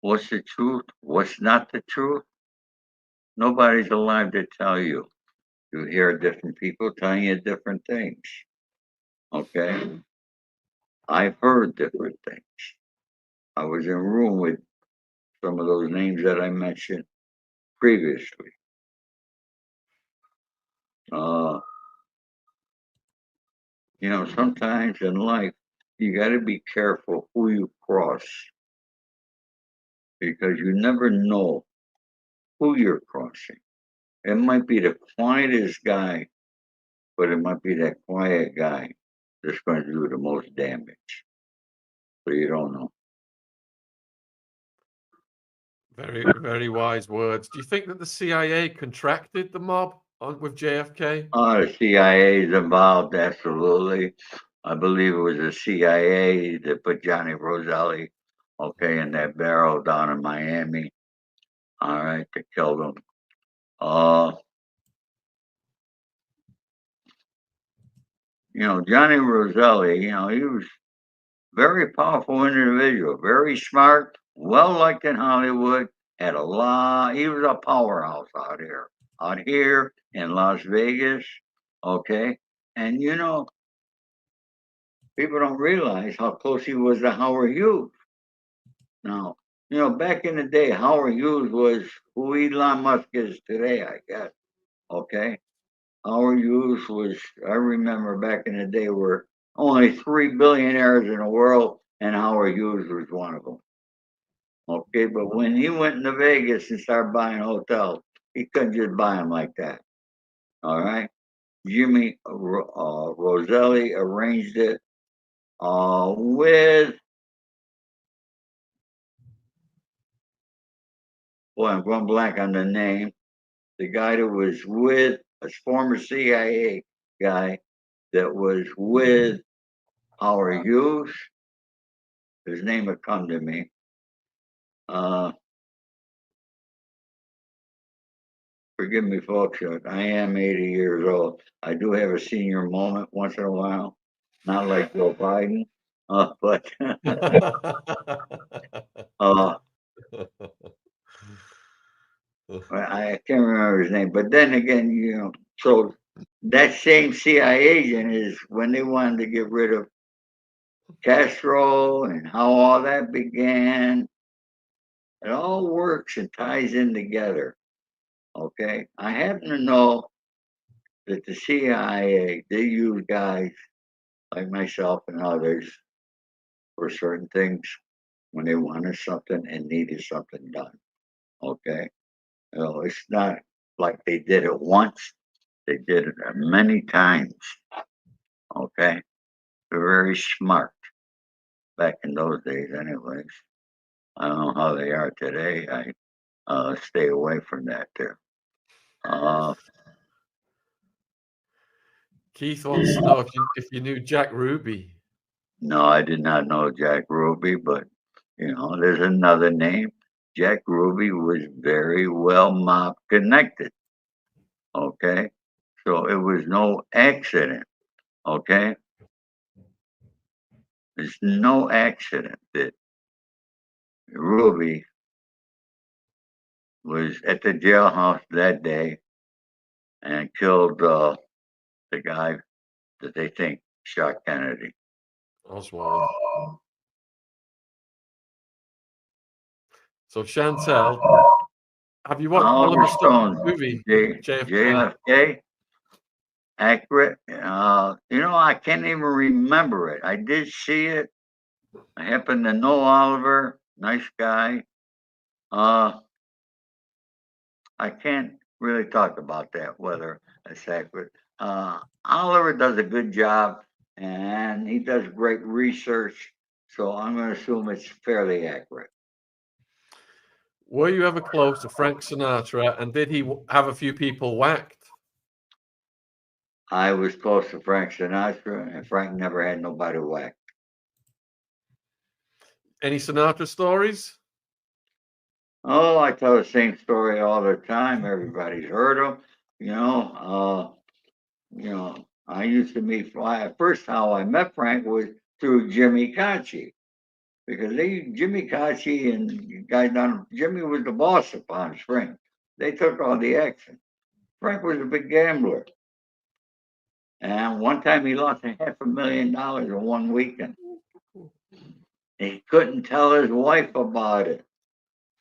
What's the truth? What's not the truth? Nobody's alive to tell you. You hear different people telling you different things. Okay? I've heard different things. I was in a room with some of those names that I mentioned previously. Uh, sometimes in life, you got to be careful who you cross because you never know who you're crossing. It might be the quietest guy, but it might be that quiet guy that's going to do the most damage. So you don't know. Very, very wise words. Do you think that the CIA contracted the mob with JFK? The CIA is involved, absolutely. I believe it was the CIA that put Johnny Roselli, okay, in that barrel down in Miami, all right, to kill him. Uh, Johnny Roselli, he was very powerful individual, very smart, well liked in Hollywood, had a lot, he was a powerhouse out here in Las Vegas, okay? And people don't realize how close he was to Howard Hughes. Now, back in the day, Howard Hughes was who Elon Musk is today, I guess. Okay. Howard Hughes was, I remember back in the day, were only 3 billionaires in the world, and Howard Hughes was one of them. Okay. But when he went into Vegas and started buying hotels, he couldn't just buy them like that. All right. Jimmy Roselli arranged it with, boy, I'm going blank on the name. The guy that was with a former CIA guy that was with Howard Hughes. His name had come to me. Uh, Forgive me, folks. I am 80 years old. I do have a senior moment once in a while, not like Joe Biden, but uh, I can't remember his name. But then again, so that same CIA agent is when they wanted to get rid of Castro and how all that began. It all works and ties in together. Okay. I happen to know that the CIA, they use guys like myself and others for certain things when they wanted something and needed something done. Okay. It's not like they did it once, they did it many times. Okay. They're very smart back in those days, anyways. I don't know how they are today. I stay away from that there. Uh, Keith wants to know if you knew Jack Ruby. no, I did not know Jack Ruby, but there's another name. Jack Ruby was very well mob connected. Okay, so it was no accident. Okay, it's no accident that Ruby was at the jailhouse that day and killed the guy that they think shot Kennedy. Oswald. So Chantel, have you watched Oliver Oliver Stone's Stone, movie JFK? JFK, accurate. I can't even remember it. I did see it. I happen to know Oliver, nice guy. Uh, I can't really talk about that, whether it's accurate. Oliver does a good job and he does great research. So I'm going to assume it's fairly accurate. Were you ever close to Frank Sinatra, and did he have a few people whacked? I was close to Frank Sinatra and Frank never had nobody whacked. Any Sinatra stories? Oh, I tell the same story all the time. Everybody's heard them. I used to meet First, how I met Frank was through Jimmy Conchi. because Jimmy Kachi and guys down, Jimmy was the boss of Palm Springs. They took all the action. Frank was a big gambler. And one time he lost $500,000 in one weekend. He couldn't tell his wife about it.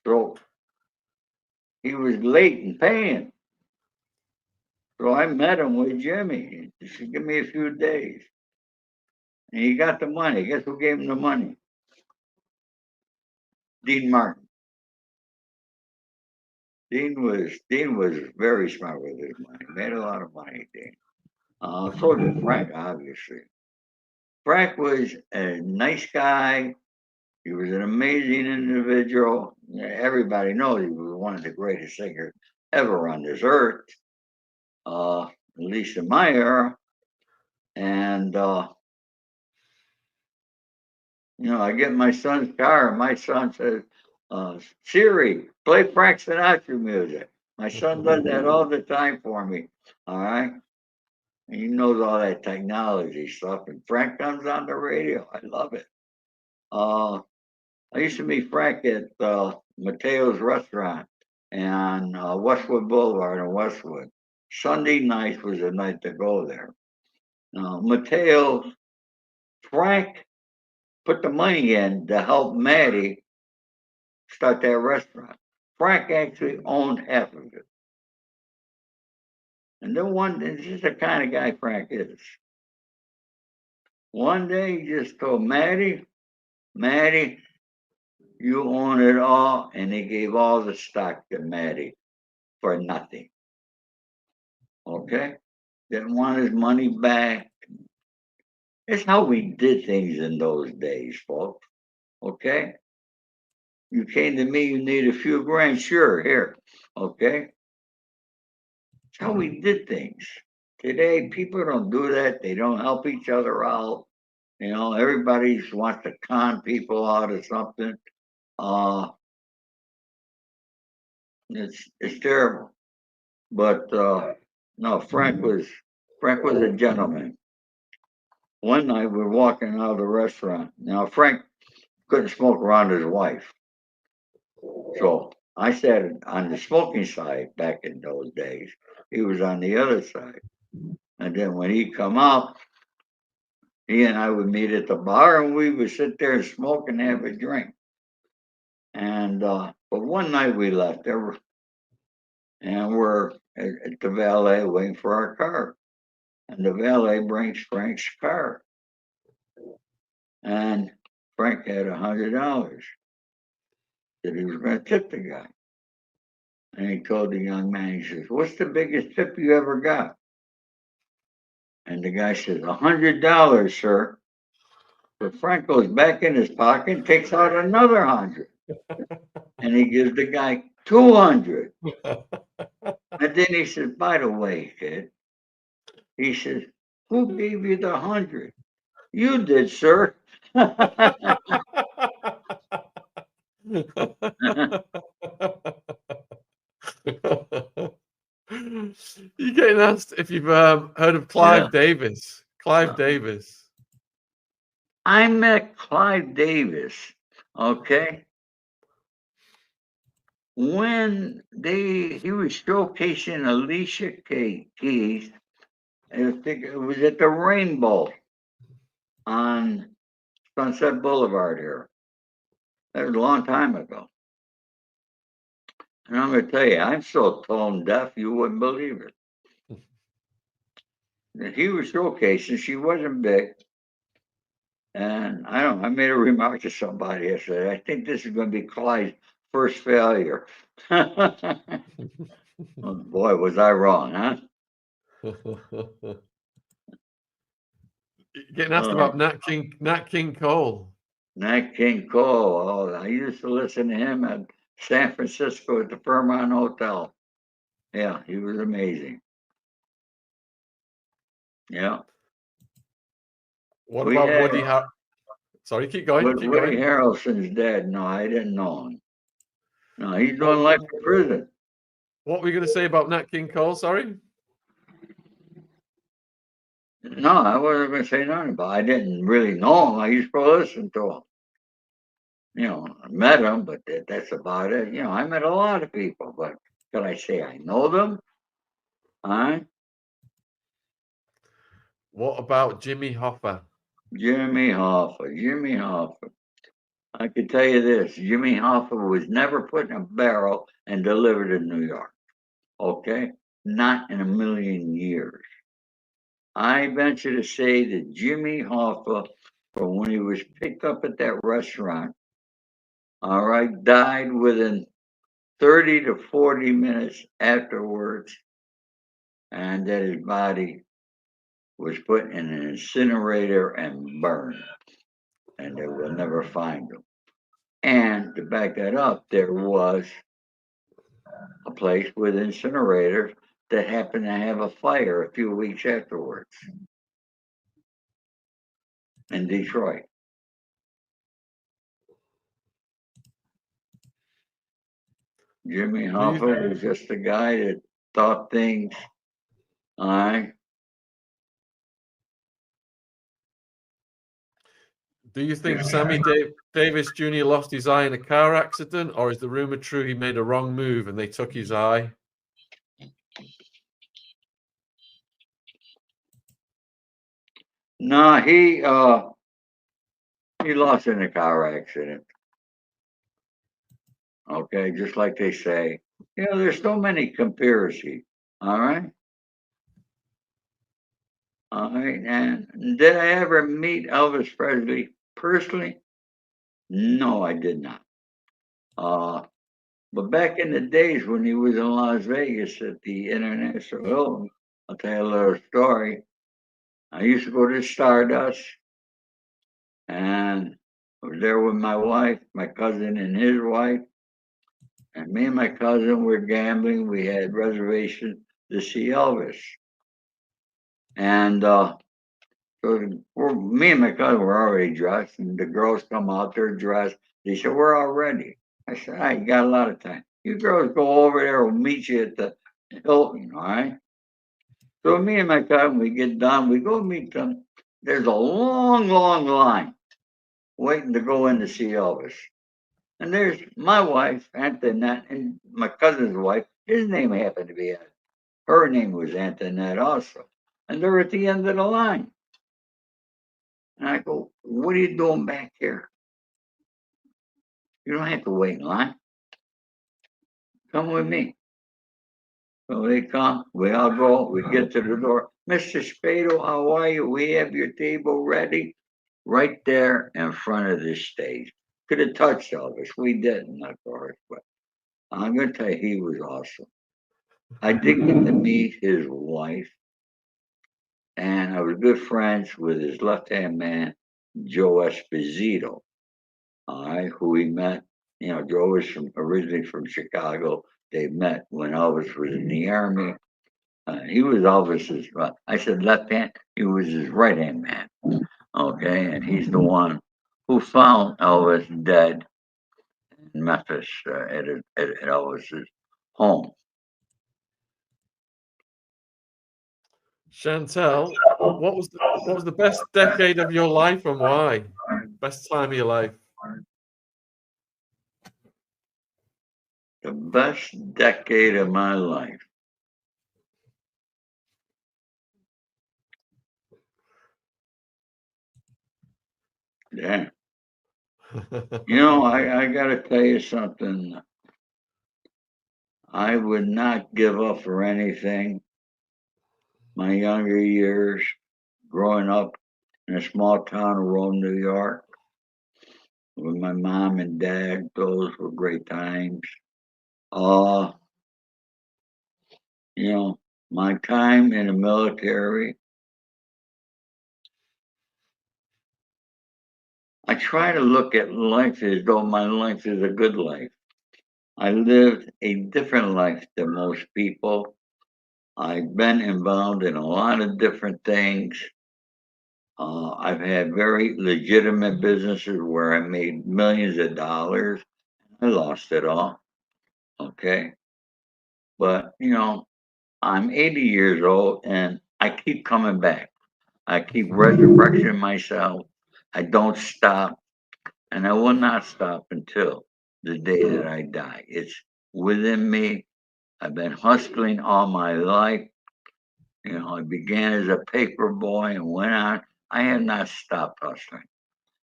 So he was late in paying. So I met him with Jimmy. He said, give me a few days. And he got the money. Guess who gave him the money? Dean Martin. Dean was very smart with his money. Made a lot of money, Dean. So did Frank, obviously. Frank was a nice guy. He was an amazing individual. Everybody knows he was one of the greatest singers ever on this earth, at least in my era. And I get my son's car, and my son says, Siri, play Frank Sinatra music. My son does that all the time for me. All right. And he knows all that technology stuff. And Frank comes on the radio. I love it. I used to meet Frank at Mateo's restaurant and Westwood Boulevard in Westwood. Sunday night was the night to go there. Mateo, Frank put the money in to help Maddie start that restaurant. Frank actually owned half of it. And then it's just the kind of guy Frank is. One day he just told Maddie, you own it all. And he gave all the stock to Maddie for nothing. Okay? Didn't want his money back. It's how we did things in those days, folks. Okay? You came to me, you need a few grand, sure, here. Okay? It's how we did things. Today, people don't do that. They don't help each other out. Everybody wants to con people out of something. It's terrible. But no, Frank was a gentleman. One night we're walking out of the restaurant. Now Frank couldn't smoke around his wife, so I sat on the smoking side back in those days. He was on the other side, and then when he come out, he and I would meet at the bar, and we would sit there and smoke and have a drink. And but one night we left there, and we're at the valet waiting for our car, and the valet brings Frank's car, and Frank had $100 that he was going to tip the guy. And he told the young man, he says, what's the biggest tip you ever got? And the guy says, $100, sir. But Frank goes back in his pocket and takes out another 100. And he gives the guy 200. And then he says, by the way, kid, he says, who gave you the 100? You did, sir. You're getting asked if you've heard of Clive Davis. Clive Davis. I met Clive Davis, okay, when he was showcasing Alicia Keys. I think it was at the Rainbow on Sunset Boulevard here. That was a long time ago. And I'm going to tell you, I'm so tone deaf, you wouldn't believe it. That he was showcasing, she wasn't big. And I made a remark to somebody. I said, I think this is going to be Clyde's first failure. Oh, boy, was I wrong, huh? Getting asked about Nat King Cole. Nat King Cole. Oh, I used to listen to him at San Francisco at the Fairmont Hotel. Yeah, he was amazing. Yeah. What about Woody Harrelson? Sorry, keep going. Woody Harrelson's dead. No, I didn't know him. No, he's doing life in prison. What were you going to say about Nat King Cole? Sorry. No, I wasn't going to say nothing about. I didn't really know him. I used to listen to him. I met them, but that's about it. I met a lot of people, but could I say I know them? Huh? What about Jimmy Hoffa? Jimmy Hoffa. Jimmy Hoffa. I can tell you this: Jimmy Hoffa was never put in a barrel and delivered in New York. Okay, not in a million years. I venture to say that Jimmy Hoffa, from when he was picked up at that restaurant, all right, died within 30 to 40 minutes afterwards, and that his body was put in an incinerator and burned, and they will never find him. And to back that up, there was a place with incinerators that happened to have a fire a few weeks afterwards in Detroit. Jimmy Do you Hoffa was just a guy that thought things. I do you think Sammy Davis Jr. lost his eye in a car accident, or is the rumor true he made a wrong move and they took his eye? no, he lost in a car accident. Okay, just like they say. There's so many conspiracies. All right, all right. And did I ever meet Elvis Presley personally? No, I did not. Uh, but back in the days when he was in Las Vegas at the International Hilton, I'll tell you a little story. I used to go to Stardust, and I was there with my wife, my cousin, and his wife. And me and my cousin were gambling. We had reservations to see Elvis. And me and my cousin were already dressed, and the girls come out, they're dressed. They said, we're all ready. I said, all right, you got a lot of time. You girls go over there, we'll meet you at the Hilton, all right? So me and my cousin, we get done, we go meet them. There's a long, long line waiting to go in to see Elvis. And there's my wife, Antoinette, and my cousin's wife. His name happened to be her name was Antoinette also. And they're at the end of the line. And I go, what are you doing back here? You don't have to wait in line. Come with me. So they come, we all go, we get to the door. Mr. Spado, how are you? We have your table ready right there in front of the stage. Could have touched Elvis. We didn't, of course, but I'm going to tell you, he was awesome. I did get to meet his wife, and I was good friends with his left hand man, Joe Esposito, all right, who we met. Joe was originally from Chicago. They met when Elvis was in the army. He was Elvis's, I said left hand, he was his right hand man. Okay, and he's the one who found Elvis dead in Memphis at Elvis's home. Chantel, what was the best decade of your life and why? Best time of your life. The best decade of my life. Yeah. I got to tell you something. I would not give up for anything. My younger years, growing up in a small town of Rome, New York, with my mom and dad, those were great times. Uh, my time in the military, I try to look at life as though my life is a good life. I lived a different life than most people. I've been involved in a lot of different things. I've had very legitimate businesses where I made millions of dollars. I lost it all. Okay. But, I'm 80 years old and I keep coming back. I keep resurrecting myself. I don't stop. and I will not stop until the day that I die. It's within me. I've been hustling all my life. I began as a paper boy and went on. I have not stopped hustling.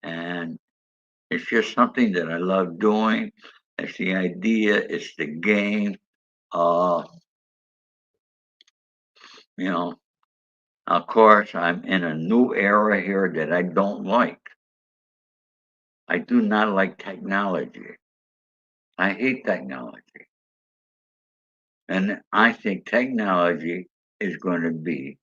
And it's just something that I love doing. It's the idea, it's the game. Uh, you know, of course, I'm in a new era here that I don't like. I do not like technology. I hate technology. And I think technology is going to be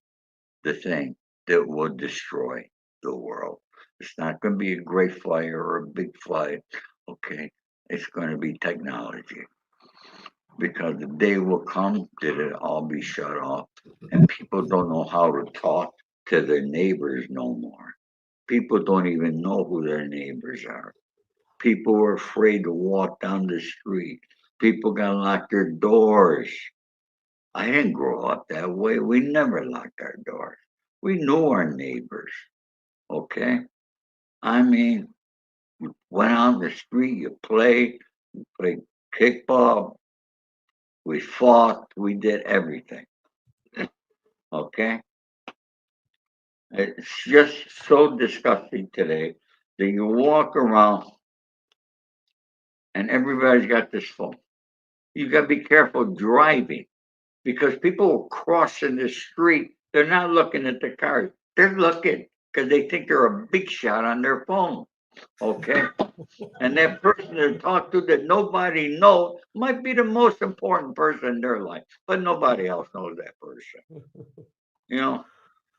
the thing that will destroy the world. It's not going to be a great fire or a big flood. Okay. It's going to be technology because the day will come that it all be shut off and people don't know how to talk to their neighbors no more. People don't even know who their neighbors are. People were afraid to walk down the street. People got to lock their doors. I didn't grow up that way. We never locked our doors. We knew our neighbors. Okay. I mean, you went out in the street, you played kickball, we fought, we did everything. Okay. It's just so disgusting today that you walk around and everybody's got this phone. You got to be careful driving because people are crossing the street. They're not looking at the cars. They're looking because they think they're a big shot on their phone. Okay. And that person they talk to that nobody knows might be the most important person in their life, but nobody else knows that person. You know,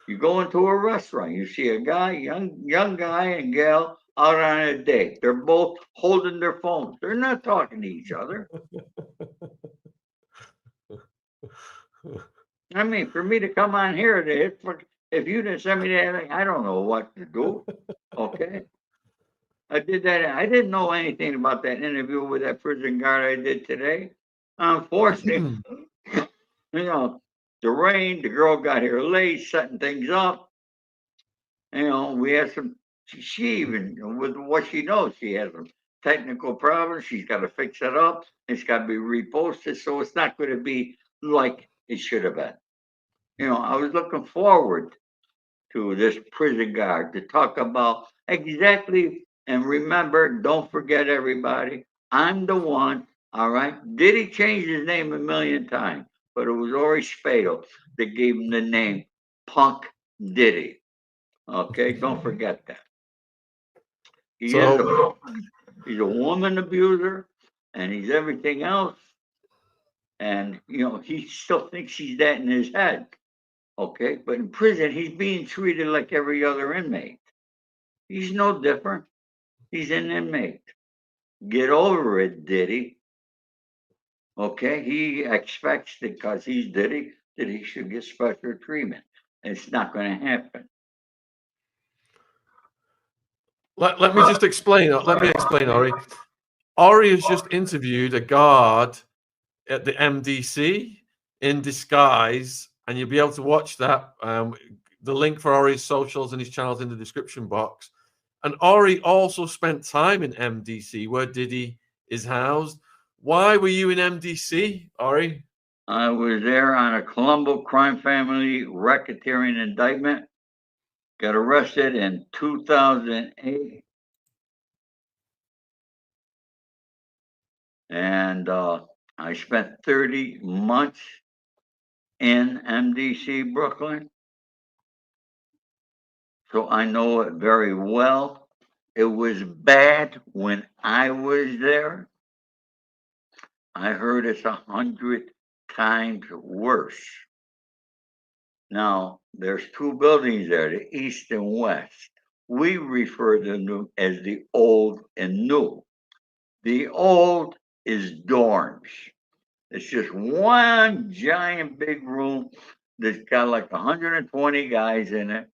you go into a restaurant, you see a guy, young guy and gal out on a date. They're both holding their phones. They're not talking to each other. I mean, for me to come on here to hit for, if you didn't send me that, I don't know what to do. Okay. I did that. I didn't know anything about that interview with that prison guard I did today. Unfortunately, you know, the rain, the girl got here late, setting things up. We had some, she even, with what she knows, she has some technical problems. She's got to fix it up. It's got to be reposted. So it's not going to be like it should have been. I was looking forward to this prison guard to talk about exactly, and remember, don't forget everybody, I'm the one, all right? Diddy changed his name a million times, but it was always Spado that gave him the name Punk Diddy. Okay, don't forget that. He is So, a he's a woman abuser and he's everything else. And he still thinks he's that in his head. Okay, but in prison he's being treated like every other inmate. He's no different. He's an inmate. Get over it, Diddy. Okay, he expects because he's Diddy that he should get special treatment. It's not going to happen. let me just explain. Let me explain, Ori. Ori has just interviewed a guard at the MDC in disguise, and you'll be able to watch that. The link for Ori's socials and his channels in the description box. And Ori also spent time in MDC, where Diddy is housed. Why were you in MDC, Ori? I was there on a Colombo crime family racketeering indictment. Got arrested in 2008. And I spent 30 months in MDC, Brooklyn. So I know it very well. It was bad when I was there. I heard it's 100 times worse. Now, there's two buildings there, the east and west. We refer to them as the old and new. The old is dorms. It's just one giant big room that's got like 120 guys in it.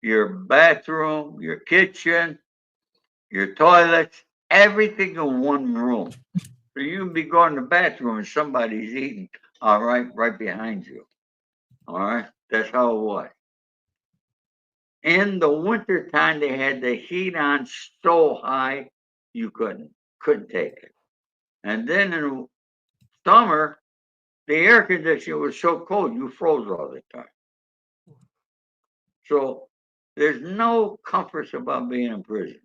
Your bathroom, your kitchen, your toilets, everything in one room. So you can be going to the bathroom and somebody's eating, all right behind you. All right. That's how it was. In the wintertime, they had the heat on so high, you couldn't take it. And then in summer, the air conditioner was so cold you froze all the time. So there's no comforts about being in prison.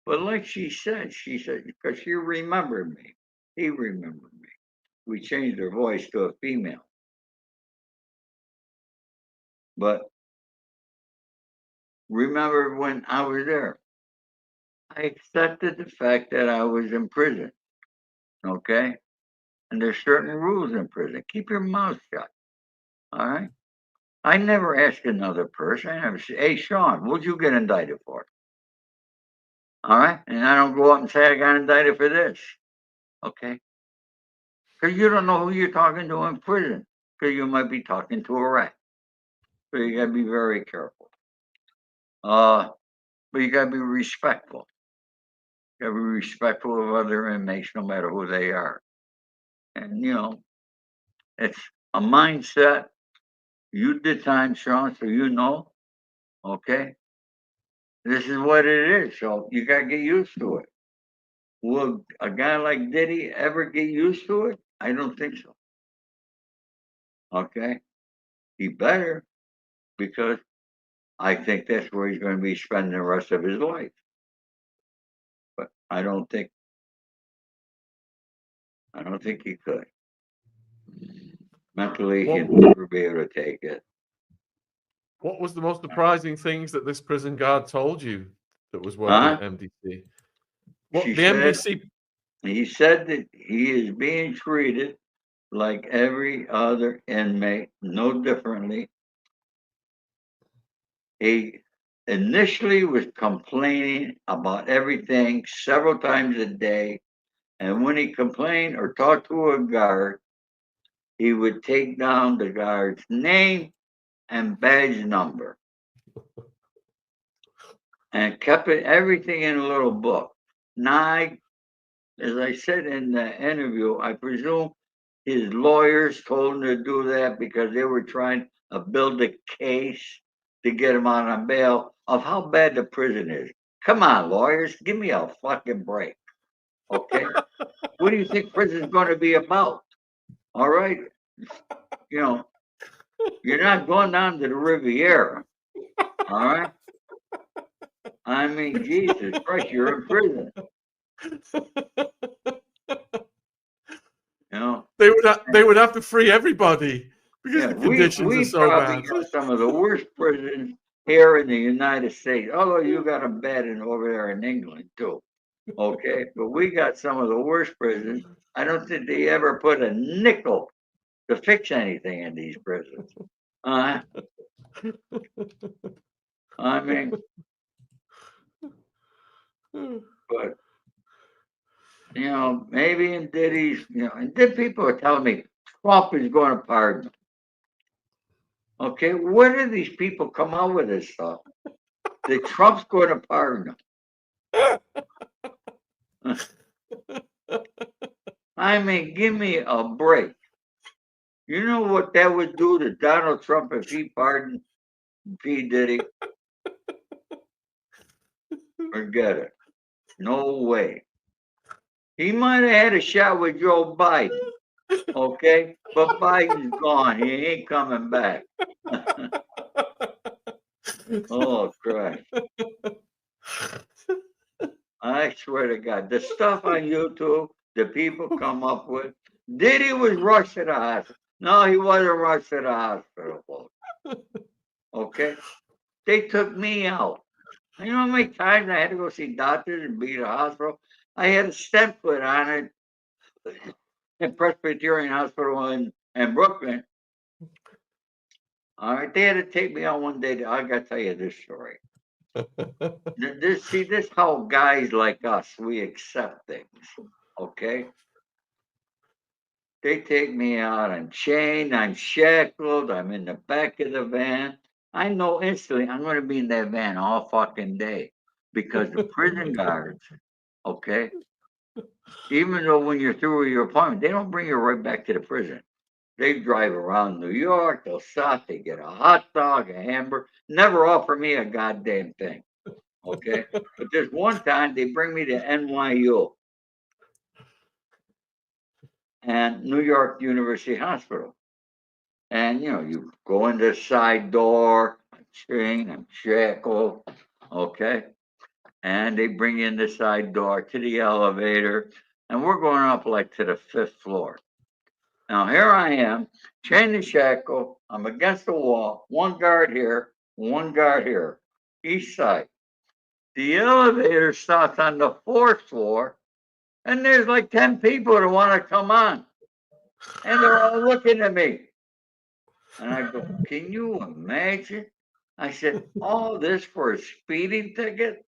But like she said, because she remembered me. He remembered me. We changed her voice to a female. But remember when I was there, I accepted the fact that I was in prison. Okay? And there's certain rules in prison. Keep your mouth shut. All right? I never ask another person. I never say, hey, Sean, what'd you get indicted for? All right? And I don't go up and say I got indicted for this. Okay? Because you don't know who you're talking to in prison. Because you might be talking to a rat. So you got to be very careful. But you got to be respectful. You got to be respectful of other inmates, no matter who they are. And, it's a mindset. You did time, Sean, so you know. Okay? This is what it is. So you got to get used to it. Will a guy like Diddy ever get used to it? I don't think so. Okay? He better, because I think that's where he's going to be spending the rest of his life. But I don't think he could. Mentally, he'd never be able to take it. What was the most surprising things that this prison guard told you that was working at MDC? He said that he is being treated like every other inmate, no differently. He initially was complaining about everything several times a day. And when he complained or talked to a guard, he would take down the guard's name and badge number and kept everything in a little book. Now, as I said in the interview, I presume his lawyers told him to do that because they were trying to build a case to get him out on bail of how bad the prison is. Come on, lawyers, give me a fucking break. Okay? What do you think prison's going to be about? All right? You're not going down to the Riviera. All right? I mean, Jesus Christ, you're in prison. They would have to free everybody because the conditions are so bad. We got some of the worst prisons here in the United States. Although you got them bad over there in England too. Okay, but we got some of the worst prisons. I don't think they ever put a nickel to fix anything in these prisons. I mean, but maybe in Diddy's, and then people are telling me Trump is going to pardon him. Okay, where do these people come out with this stuff? That Trump's going to pardon him. I mean, give me a break. You know what that would do to Donald Trump if he pardoned P. Diddy? Forget it. No way. He might have had a shot with Joe Biden, okay? But Biden's gone. He ain't coming back. Oh, Christ. I swear to God, the stuff on YouTube that people come up with, Diddy was rushed to the hospital. No, he wasn't rushed to the hospital, folks. Okay? They took me out. You know how many times I had to go see doctors and be at the hospital? I had a stent put on it in Presbyterian Hospital in Brooklyn. All right, they had to take me out one day. I got to tell you this story. This how guys like us, we accept things, okay? They take me out, I'm chained, I'm shackled, I'm in the back of the van. I know instantly I'm going to be in that van all fucking day because the prison guards, okay? Even though when you're through with your appointment, they don't bring you right back to the prison. They drive around New York, they'll stop, they get a hot dog, a hamburger, never offer me a goddamn thing. Okay. But there's one time they bring me to NYU and New York University Hospital. And, you go in the side door, I'm chained, I'm shackled. Okay. And they bring you in the side door to the elevator. And we're going up like to the 5th floor. Now here I am, chained and shackled. I'm against the wall. One guard here, one guard here, each side. The elevator stops on the 4th floor, and there's like 10 people that want to come on, and they're all looking at me. And I go, "Can you imagine?" I said, "All this for a speeding ticket?"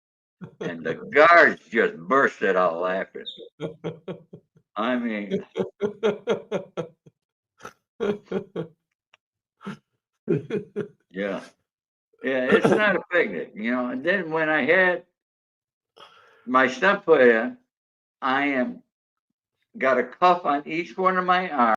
And the guards just bursted out laughing. I mean, yeah. Yeah, it's not a picnic, And then when I had my stump put in, I am got a cuff on each one of my arms.